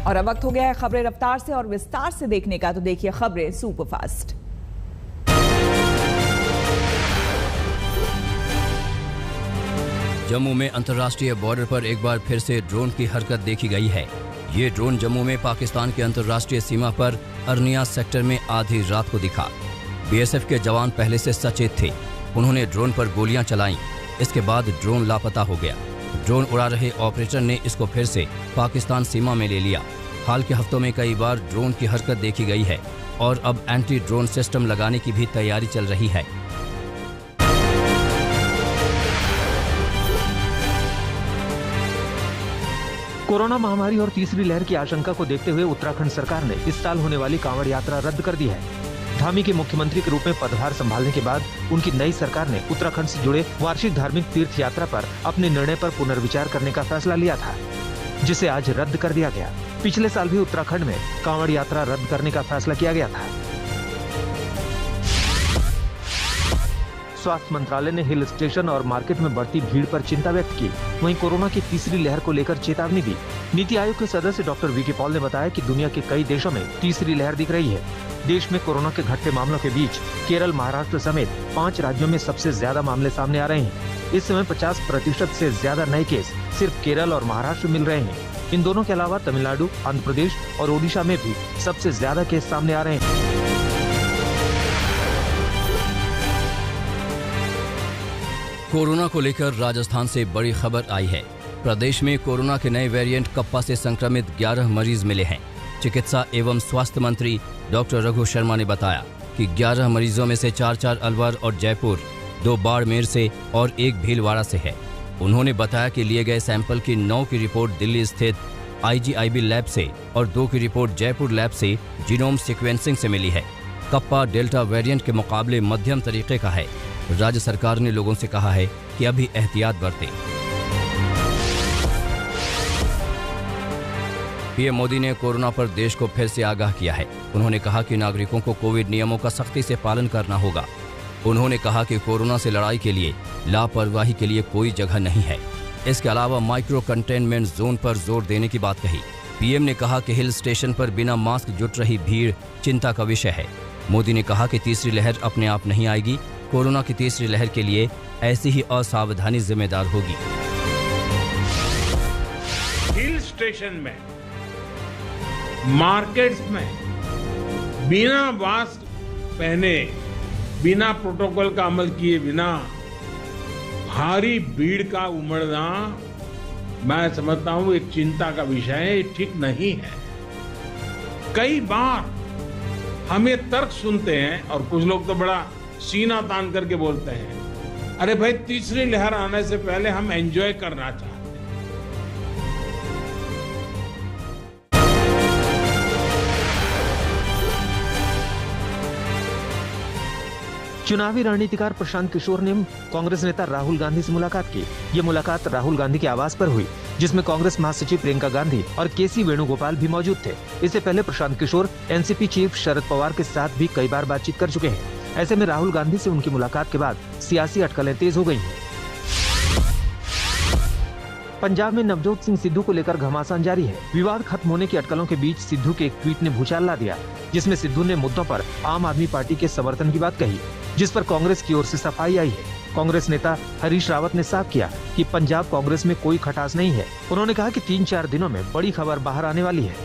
और अब वक्त हो गया है खबरें रफ्तार से और विस्तार से देखने का, तो देखिए खबरें सुपरफास्ट। जम्मू में अंतर्राष्ट्रीय बॉर्डर पर एक बार फिर से ड्रोन की हरकत देखी गई है। ये ड्रोन जम्मू में पाकिस्तान की अंतर्राष्ट्रीय सीमा पर अरनिया सेक्टर में आधी रात को दिखा। बीएसएफ के जवान पहले से सचेत थे, उन्होंने ड्रोन पर गोलियां चलाईं। इसके बाद ड्रोन लापता हो गया। ड्रोन उड़ा रहे ऑपरेटर ने इसको फिर से पाकिस्तान सीमा में ले लिया। हाल के हफ्तों में कई बार ड्रोन की हरकत देखी गई है और अब एंटी ड्रोन सिस्टम लगाने की भी तैयारी चल रही है। कोरोना महामारी और तीसरी लहर की आशंका को देखते हुए उत्तराखंड सरकार ने इस साल होने वाली कांवड़ यात्रा रद्द कर दी है। धामी के मुख्यमंत्री के रूप में पदभार संभालने के बाद उनकी नई सरकार ने उत्तराखंड से जुड़े वार्षिक धार्मिक तीर्थ यात्रा पर अपने निर्णय पर पुनर्विचार करने का फैसला लिया था, जिसे आज रद्द कर दिया गया। पिछले साल भी उत्तराखंड में कांवड़ यात्रा रद्द करने का फैसला किया गया था। स्वास्थ्य मंत्रालय ने हिल स्टेशन और मार्केट में बढ़ती भीड़ पर चिंता व्यक्त की। वहीं कोरोना की तीसरी लहर को लेकर चेतावनी दी। नीति आयोग के सदस्य डॉक्टर वीके पॉल ने बताया कि दुनिया के कई देशों में तीसरी लहर दिख रही है। देश में कोरोना के घटते मामलों के बीच केरल, महाराष्ट्र समेत 5 राज्यों में सबसे ज्यादा मामले सामने आ रहे हैं। इस समय 50% से ज्यादा नए केस सिर्फ केरल और महाराष्ट्र मिल रहे हैं। इन दोनों के अलावा तमिलनाडु, आंध्र प्रदेश और ओडिशा में भी सबसे ज्यादा केस सामने आ रहे हैं। कोरोना को लेकर राजस्थान से बड़ी खबर आई है। प्रदेश में कोरोना के नए वेरिएंट कप्पा से संक्रमित 11 मरीज मिले हैं। चिकित्सा एवं स्वास्थ्य मंत्री डॉक्टर रघु शर्मा ने बताया कि 11 मरीजों में से 4 अलवर और जयपुर, 2 बाड़मेर से और 1 भीलवाड़ा से है। उन्होंने बताया कि लिए गए सैंपल की 9 की रिपोर्ट दिल्ली स्थित IGIB लैब से और 2 की रिपोर्ट जयपुर लैब से जीनोम सीक्वेंसिंग से मिली है। कप्पा डेल्टा वेरिएंट के मुकाबले मध्यम तरीके का है। राज्य सरकार ने लोगों से कहा है कि अभी एहतियात बरतें। पीएम मोदी ने कोरोना पर देश को फिर से आगाह किया है। उन्होंने कहा कि नागरिकों को कोविड नियमों का सख्ती से पालन करना होगा। उन्होंने कहा कि कोरोना से लड़ाई के लिए लापरवाही के लिए कोई जगह नहीं है। इसके अलावा माइक्रो कंटेनमेंट जोन पर जोर देने की बात कही। पीएम ने कहा कि हिल स्टेशन पर बिना मास्क जुट रही भीड़ चिंता का विषय है। मोदी ने कहा कि तीसरी लहर अपने आप नहीं आएगी। कोरोना की तीसरी लहर के लिए ऐसी ही असावधानी जिम्मेदार होगी। हिल स्टेशन में, मार्केट्स में बिना मास्क पहने, बिना प्रोटोकॉल का अमल किए बिना भारी भीड़ का उमड़ना, मैं समझता हूं एक चिंता का विषय है, ये ठीक नहीं है। कई बार हम ये तर्क सुनते हैं और कुछ लोग तो बड़ा सीना तान करके बोलते हैं, अरे भाई तीसरी लहर आने से पहले हम एंजॉय करना चाहते हैं। चुनावी रणनीतिकार प्रशांत किशोर ने कांग्रेस नेता राहुल गांधी से मुलाकात की। ये मुलाकात राहुल गांधी के आवास पर हुई, जिसमें कांग्रेस महासचिव प्रियंका गांधी और केसी वेणुगोपाल भी मौजूद थे। इससे पहले प्रशांत किशोर एनसीपी चीफ शरद पवार के साथ भी कई बार बातचीत कर चुके हैं। ऐसे में राहुल गांधी से उनकी मुलाकात के बाद सियासी अटकलें तेज हो गई हैं। पंजाब में नवजोत सिंह सिद्धू को लेकर घमासान जारी है। विवाद खत्म होने की अटकलों के बीच सिद्धू के एक ट्वीट ने भूचाल ला दिया, जिसमें सिद्धू ने मुद्दों पर आम आदमी पार्टी के समर्थन की बात कही, जिस पर कांग्रेस की ओर से सफाई आई है। कांग्रेस नेता हरीश रावत ने साफ किया कि पंजाब कांग्रेस में कोई खटास नहीं है। उन्होंने कहा कि 3-4 दिनों में बड़ी खबर बाहर आने वाली है।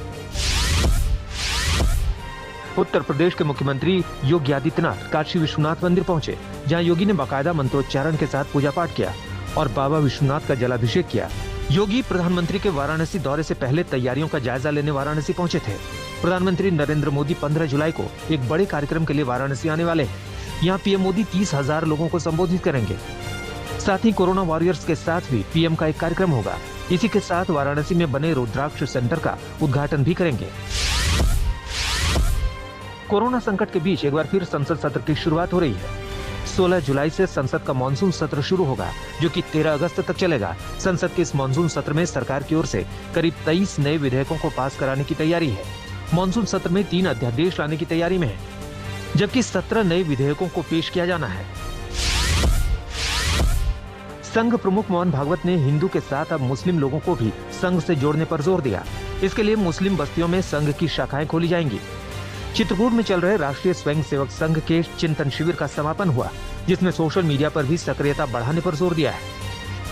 उत्तर प्रदेश के मुख्यमंत्री योगी आदित्यनाथ काशी विश्वनाथ मंदिर पहुंचे, जहां योगी ने बाकायदा मंत्रोच्चारण के साथ पूजा पाठ किया और बाबा विश्वनाथ का जलाभिषेक किया। योगी प्रधानमंत्री के वाराणसी दौरे से पहले तैयारियों का जायजा लेने वाराणसी पहुंचे थे। प्रधानमंत्री नरेंद्र मोदी 15 जुलाई को एक बड़े कार्यक्रम के लिए वाराणसी आने वाले हैं। यहाँ पीएम मोदी 30,000 लोगों को संबोधित करेंगे। साथ ही कोरोना वॉरियर्स के साथ भी पीएम का एक कार्यक्रम होगा। इसी के साथ वाराणसी में बने रुद्राक्ष सेंटर का उद्घाटन भी करेंगे। कोरोना संकट के बीच एक बार फिर संसद सत्र की शुरुआत हो रही है। 16 जुलाई से संसद का मानसून सत्र शुरू होगा, जो कि 13 अगस्त तक चलेगा। संसद के इस मानसून सत्र में सरकार की ओर से करीब 23 नए विधेयकों को पास कराने की तैयारी है। मानसून सत्र में 3 अध्यादेश लाने की तैयारी में है, जबकि 17 नए विधेयकों को पेश किया जाना है। संघ प्रमुख मोहन भागवत ने हिंदू के साथ अब मुस्लिम लोगों को भी संघ से जोड़ने पर जोर दिया। इसके लिए मुस्लिम बस्तियों में संघ की शाखाएं खोली जाएंगी। चित्रकूट में चल रहे राष्ट्रीय स्वयंसेवक संघ के चिंतन शिविर का समापन हुआ, जिसमें सोशल मीडिया पर भी सक्रियता बढ़ाने पर जोर दिया है।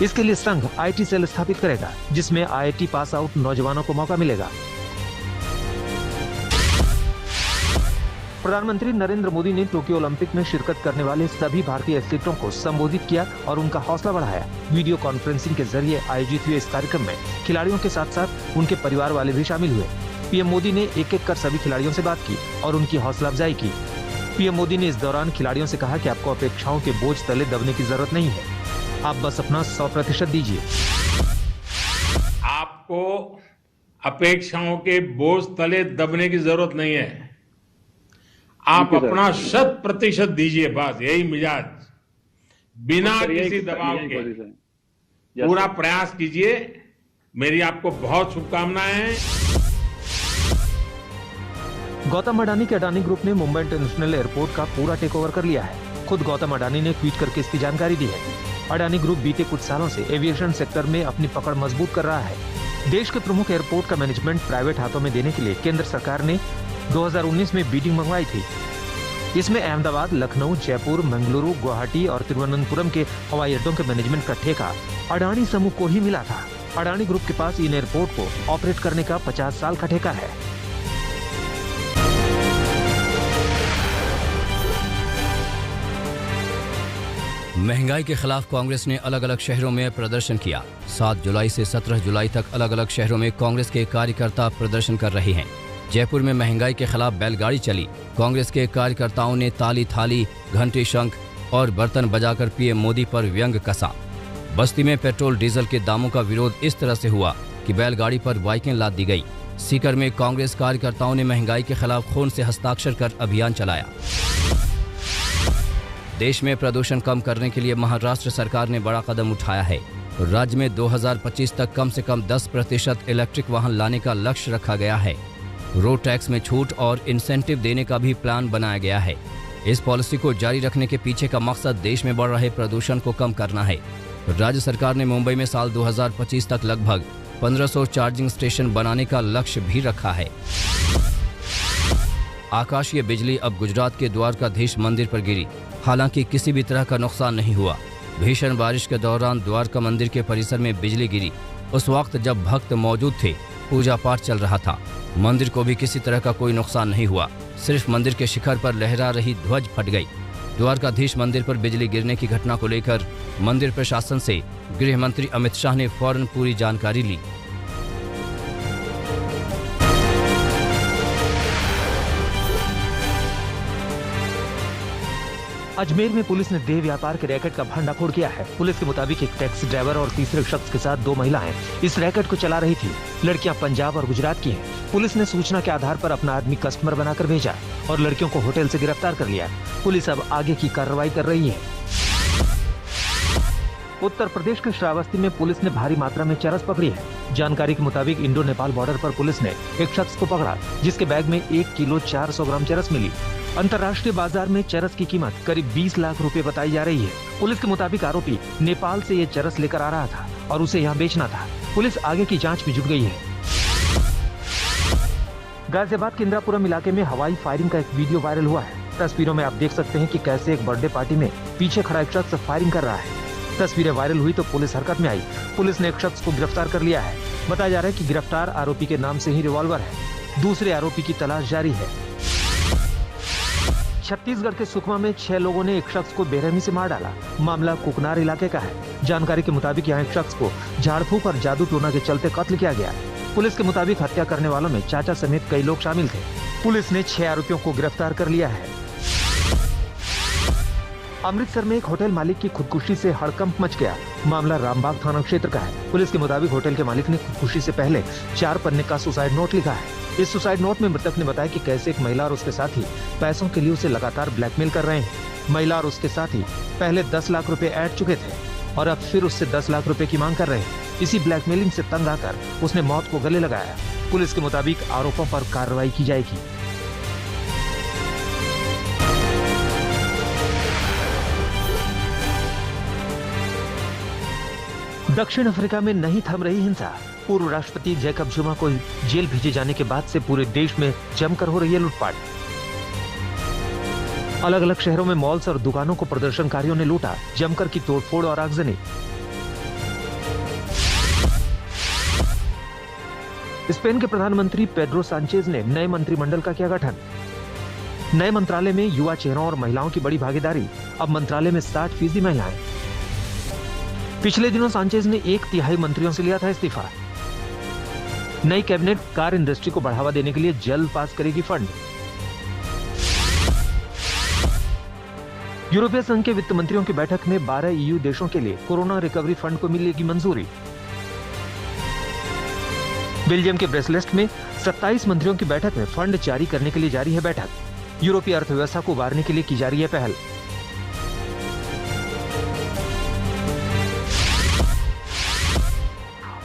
इसके लिए संघ आईटी सेल स्थापित करेगा, जिसमें आईआईटी पास आउट नौजवानों को मौका मिलेगा। प्रधानमंत्री नरेंद्र मोदी ने टोक्यो ओलंपिक में शिरकत करने वाले सभी भारतीय एथलीटों को संबोधित किया और उनका हौसला बढ़ाया। वीडियो कॉन्फ्रेंसिंग के जरिए आयोजित हुए इस कार्यक्रम में खिलाड़ियों के साथ साथ उनके परिवार वाले भी शामिल हुए। पीएम मोदी ने एक एक कर सभी खिलाड़ियों से बात की और उनकी हौसला अफजाई की। पीएम मोदी ने इस दौरान खिलाड़ियों से कहा कि आपको अपेक्षाओं के बोझ तले दबने की जरूरत नहीं है, आप बस अपना 100% दीजिए। आपको अपेक्षाओं के बोझ तले दबने की जरूरत नहीं है, आप अपना 100% दीजिए, बस यही मिजाज, बिना किसी दबाव के पूरा प्रयास कीजिए। मेरी आपको बहुत शुभकामनाएं हैं। गौतम अडानी के अडानी ग्रुप ने मुंबई इंटरनेशनल एयरपोर्ट का पूरा टेक ओवर कर लिया है। खुद गौतम अडानी ने ट्वीट करके इसकी जानकारी दी है। अडानी ग्रुप बीते कुछ सालों से एविएशन सेक्टर में अपनी पकड़ मजबूत कर रहा है। देश के प्रमुख एयरपोर्ट का मैनेजमेंट प्राइवेट हाथों में देने के लिए केंद्र सरकार ने 2019 में बिडिंग मंगवाई थी। इसमें अहमदाबाद, लखनऊ, जयपुर, मंगलुरु, गुवाहाटी और तिरुवनंतपुरम के हवाई अड्डों के मैनेजमेंट का ठेका अडानी समूह को ही मिला था। अडानी ग्रुप के पास इन एयरपोर्ट को ऑपरेट करने का 50 साल का ठेका है। महंगाई के खिलाफ कांग्रेस ने अलग अलग शहरों में प्रदर्शन किया। 7 जुलाई से 17 जुलाई तक अलग अलग शहरों में कांग्रेस के कार्यकर्ता प्रदर्शन कर रहे हैं। जयपुर में महंगाई के खिलाफ बैलगाड़ी चली। कांग्रेस के कार्यकर्ताओं ने ताली थाली, घंटी, शंख और बर्तन बजाकर पीएम मोदी पर व्यंग कसा। बस्ती में पेट्रोल डीजल के दामों का विरोध इस तरह से हुआ कि बैलगाड़ी पर बाइकें लाद दी गई। सीकर में कांग्रेस कार्यकर्ताओं ने महंगाई के खिलाफ खून से हस्ताक्षर कर अभियान चलाया। देश में प्रदूषण कम करने के लिए महाराष्ट्र सरकार ने बड़ा कदम उठाया है। राज्य में 2025 तक कम से कम 10% इलेक्ट्रिक वाहन लाने का लक्ष्य रखा गया है। रोड टैक्स में छूट और इंसेंटिव देने का भी प्लान बनाया गया है। इस पॉलिसी को जारी रखने के पीछे का मकसद देश में बढ़ रहे प्रदूषण को कम करना है। राज्य सरकार ने मुंबई में साल 2025 तक लगभग 1500 चार्जिंग स्टेशन बनाने का लक्ष्य भी रखा है। आकाशीय बिजली अब गुजरात के द्वारकाधीश मंदिर पर गिरी। हालांकि किसी भी तरह का नुकसान नहीं हुआ। भीषण बारिश के दौरान द्वारका मंदिर के परिसर में बिजली गिरी। उस वक्त जब भक्त मौजूद थे, पूजा पाठ चल रहा था। मंदिर को भी किसी तरह का कोई नुकसान नहीं हुआ। सिर्फ मंदिर के शिखर पर लहरा रही ध्वज फट गई। द्वारकाधीश मंदिर पर बिजली गिरने की घटना को लेकर मंदिर प्रशासन से गृह मंत्री अमित शाह ने फौरन पूरी जानकारी ली। अजमेर में पुलिस ने देह व्यापार के रैकेट का भंडाफोड़ किया है। पुलिस के मुताबिक एक टैक्सी ड्राइवर और तीसरे शख्स के साथ 2 महिलाएं इस रैकेट को चला रही थी। लड़कियां पंजाब और गुजरात की हैं। पुलिस ने सूचना के आधार पर अपना आदमी कस्टमर बनाकर भेजा और लड़कियों को होटल से गिरफ्तार कर लिया। पुलिस अब आगे की कार्रवाई कर रही है। उत्तर प्रदेश के श्रावस्ती में पुलिस ने भारी मात्रा में चरस पकड़ी है। जानकारी के मुताबिक इंडो नेपाल बॉर्डर पर पुलिस ने एक शख्स को पकड़ा, जिसके बैग में 1 किलो 400 ग्राम चरस मिली। अंतर्राष्ट्रीय बाजार में चरस की कीमत करीब 20 लाख रुपए बताई जा रही है। पुलिस के मुताबिक आरोपी नेपाल से ये चरस लेकर आ रहा था और उसे यहाँ बेचना था। पुलिस आगे की जांच में जुट गई है। गाजियाबाद के इंदिरापुरम इलाके में हवाई फायरिंग का एक वीडियो वायरल हुआ है। तस्वीरों में आप देख सकते हैं कि कैसे एक बर्थडे पार्टी में पीछे खड़ा एक शख्स फायरिंग कर रहा है। तस्वीरें वायरल हुई तो पुलिस हरकत में आई। पुलिस ने एक शख्स को गिरफ्तार कर लिया है। बताया जा रहा है कि गिरफ्तार आरोपी के नाम से ही रिवॉल्वर है। दूसरे आरोपी की तलाश जारी है। छत्तीसगढ़ के सुकमा में 6 लोगों ने एक शख्स को बेरहमी से मार डाला। मामला कुकनार इलाके का है। जानकारी के मुताबिक यहाँ एक शख्स को झाड़ फूक और जादू टोना के चलते कत्ल किया गया। पुलिस के मुताबिक हत्या करने वालों में चाचा समेत कई लोग शामिल थे। पुलिस ने 6 आरोपियों को गिरफ्तार कर लिया है। अमृतसर में एक होटल मालिक की खुदकुशी से हड़कंप मच गया। मामला रामबाग थाना क्षेत्र का है। पुलिस के मुताबिक होटल के मालिक ने खुदकुशी से पहले 4 पन्ने का सुसाइड नोट लिखा है। इस सुसाइड नोट में मृतक ने बताया कि कैसे एक महिला और उसके साथी पैसों के लिए उसे लगातार ब्लैकमेल कर रहे हैं। महिला और उसके साथी पहले 10 लाख रुपए ऐड चुके थे और अब फिर उससे 10 लाख रुपए की मांग कर रहे हैं। इसी ब्लैकमेलिंग से तंग आकर उसने मौत को गले लगाया। पुलिस के मुताबिक आरोपों पर कार्रवाई की जाएगी। दक्षिण अफ्रीका में नहीं थम रही हिंसा। पूर्व राष्ट्रपति जैकब जुमा को जेल भेजे जाने के बाद से पूरे देश में जमकर हो रही है लूटपाट। अलग अलग शहरों में मॉल्स और दुकानों को प्रदर्शनकारियों ने लूटा, जमकर की तोड़फोड़ और आगजनी। स्पेन के प्रधानमंत्री पेड्रो सांचेज ने नए मंत्रिमंडल का किया गठन। नए मंत्रालय में युवा चेहरों और महिलाओं की बड़ी भागीदारी, अब मंत्रालय में 60% महिलाएं। पिछले दिनों सांचेज ने 1/3 मंत्रियों से लिया था इस्तीफा। नई कैबिनेट कार इंडस्ट्री को बढ़ावा देने के लिए जल्द पास करेगी फंड। यूरोपीय संघ के वित्त मंत्रियों की बैठक में 12 EU देशों के लिए कोरोना रिकवरी फंड को मिलेगी मंजूरी। बेल्जियम के ब्रेसलेट में 27 मंत्रियों की बैठक में फंड जारी करने के लिए जारी है बैठक। यूरोपीय अर्थव्यवस्था को उबारने के लिए की जा रही है पहल।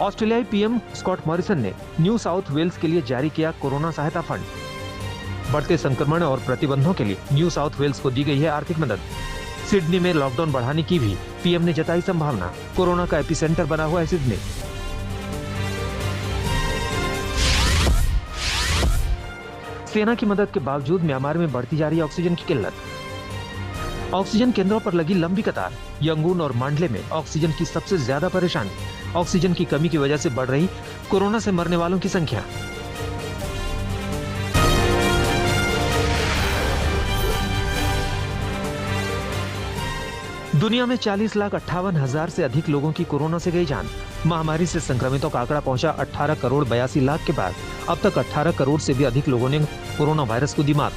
ऑस्ट्रेलियाई पीएम स्कॉट मॉरिसन ने न्यू साउथ वेल्स के लिए जारी किया कोरोना सहायता फंड। बढ़ते संक्रमण और प्रतिबंधों के लिए न्यू साउथ वेल्स को दी गई है आर्थिक मदद। सिडनी में लॉकडाउन बढ़ाने की भी पीएम ने जताई संभावना। कोरोना का एपिसेंटर बना हुआ है सिडनी। सेना की मदद के बावजूद म्यांमार में बढ़ती जा रही है ऑक्सीजन की किल्लत। ऑक्सीजन केंद्रों पर लगी लंबी कतार। यंगून और मांडले में ऑक्सीजन की सबसे ज्यादा परेशानी। ऑक्सीजन की कमी की वजह से बढ़ रही कोरोना से मरने वालों की संख्या। दुनिया में 40,58,000 से अधिक लोगों की कोरोना से गई जान। महामारी से संक्रमितों का आंकड़ा पहुंचा 18,82,00,000 के बाद अब तक 18 करोड़ से भी अधिक लोगों ने कोरोना वायरस को दी मात।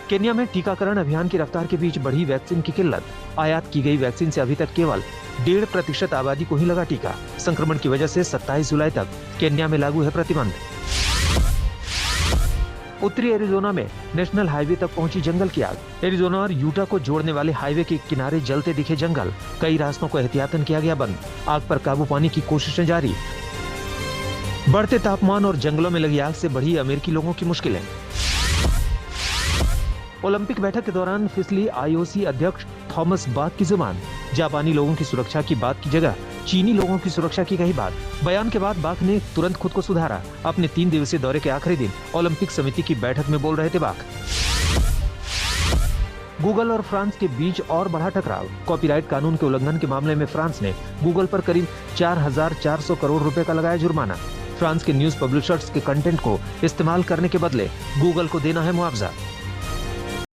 केन्या में टीकाकरण अभियान की रफ्तार के बीच बढ़ी वैक्सीन की किल्लत। आयात की गई वैक्सीन से अभी तक केवल 1.5% आबादी को ही लगा टीका। संक्रमण की वजह से 27 जुलाई तक केन्या में लागू है प्रतिबंध। उत्तरी एरिजोना में नेशनल हाईवे तक पहुंची जंगल की आग। एरिजोना और यूटा को जोड़ने वाले हाईवे के किनारे जलते दिखे जंगल। कई रास्तों को एहतियातन किया गया बंद। आग पर काबू पाने की कोशिशें जारी। बढ़ते तापमान और जंगलों में लगी आग से बढ़ी अमेरिकी लोगों की मुश्किलें। ओलंपिक बैठक के दौरान फिसली IOC अध्यक्ष थॉमस बाक की जुबान। जापानी लोगों की सुरक्षा की बात की जगह चीनी लोगों की सुरक्षा की कही बात। बयान के बाद बाक ने तुरंत खुद को सुधारा। अपने 3 दिवसीय दौरे के आखिरी दिन ओलंपिक समिति की बैठक में बोल रहे थे बाक। गूगल और फ्रांस के बीच और बढ़ा टकराव। कॉपीराइट कानून के उल्लंघन के मामले में फ्रांस ने गूगल पर करीब 4,400 करोड़ रुपए का लगाया जुर्माना। फ्रांस के न्यूज पब्लिशर्स के कंटेंट को इस्तेमाल करने के बदले गूगल को देना है मुआवजा।